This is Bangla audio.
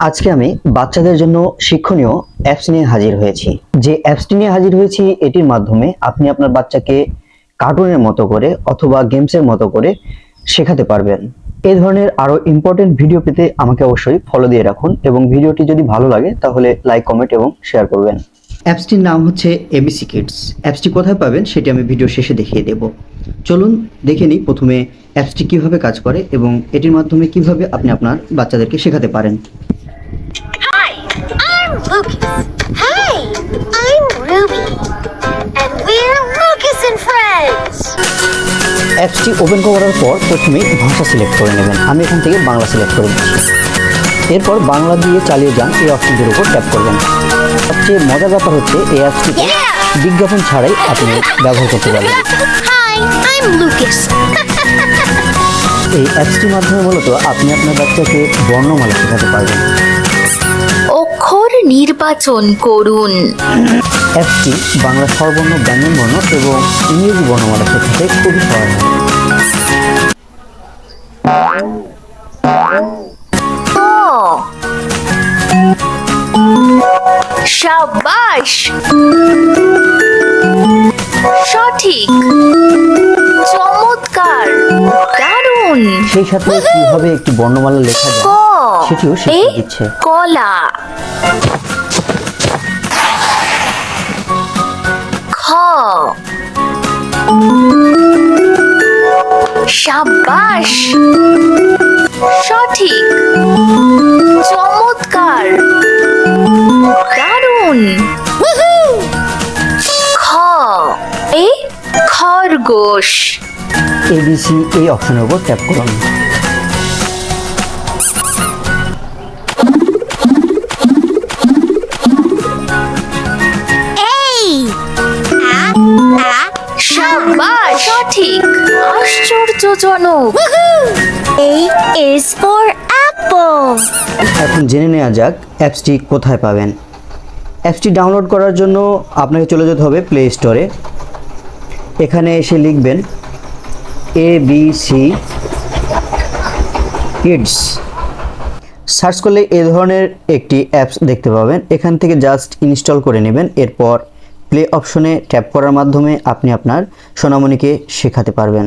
আজকে আমি বাচ্চাদের জন্য শিক্ষণীয় অ্যাপস নিয়ে হাজির হয়েছি। যে অ্যাপসটি নিয়ে হাজির হয়েছি এটির মাধ্যমে আপনি আপনার বাচ্চাকে কার্টুনের মতো করে অথবা গেমসের মতো করে শেখাতে পারবেন। এই ধরনের আরো ইম্পর্টেন্ট ভিডিও পেতে আমাকে অবশ্যই ফলো দিয়ে রাখুন এবং ভিডিওটি যদি ভালো লাগে তাহলে লাইক, কমেন্ট এবং শেয়ার করবেন। অ্যাপসটির নাম হচ্ছে এবিসি কিডস। অ্যাপসটি কোথায় পাবেন সেটি আমি ভিডিও শেষে দেখিয়ে দেব। চলুন দেখে নিই প্রথমে অ্যাপসটি কিভাবে কাজ করে এবং এটির মাধ্যমে কিভাবে আপনি আপনার বাচ্চাদেরকে শেখাতে পারেন। Hi, I'm Lucas. Hey, I'm Ruby. And we're Lucas and Friends. অ্যাপসটি ওপেন করার পর প্রথমে ভাষা সিলেক্ট করে নেবেন। আমি এখান থেকে বাংলা সিলেক্ট করে দিচ্ছি। এরপর বাংলা দিয়ে চালিয়ে যান এই অপশনটির উপর ট্যাপ করবেন। সবচেয়ে মজার ব্যাপার হচ্ছে এই অ্যাপসটিতে বিজ্ঞাপন ছাড়াই আপনি ব্যবহার করতে পারবেন। Hi, I'm Lucas. এই অ্যাপসটির মাধ্যমে মূলত আপনি আপনার বাচ্চাকে বর্ণমালা শেখাতে পারবেন। অক্ষর নির্বাচন করুন। অ্যাপসটি বাংলা স্বরবর্ণ, ব্যঞ্জন বর্ণ এবং ইংরেজি বর্ণমালা শেখাতে খুবই সহায়ক। সাবাস, সঠিক, চমৎকার, দারুণ। সেই সাথে কিভাবে একটি বর্ণমালা লেখা যায় সেটিও শিখিয়ে দিচ্ছে। কলা, খ, সাবাস, সঠিক, চমৎকার, দারুণ। খ, খরগোশ। এবিসি এই অপশনের উপর ট্যাপ করুন। সাবাস, সঠিক, আশ্চর্যজনক। A is for apple. এখন জেনে নেওয়া যাক অ্যাপসটি কোথায় পাবেন। অ্যাপসটি ডাউনলোড করার জন্য আপনাকে চলে যেতে হবে প্লে স্টোরে। এখানে এসে লিখবেন এবিসি কিডস। সার্চ করলে এই ধরনের একটি অ্যাপস দেখতে পাবেন। এখান থেকে জাস্ট ইনস্টল করে নেবেন। এরপর প্লে অপশনে ট্যাপ করার মাধ্যমে আপনি আপনার সোনামণিকে শেখাতে পারবেন।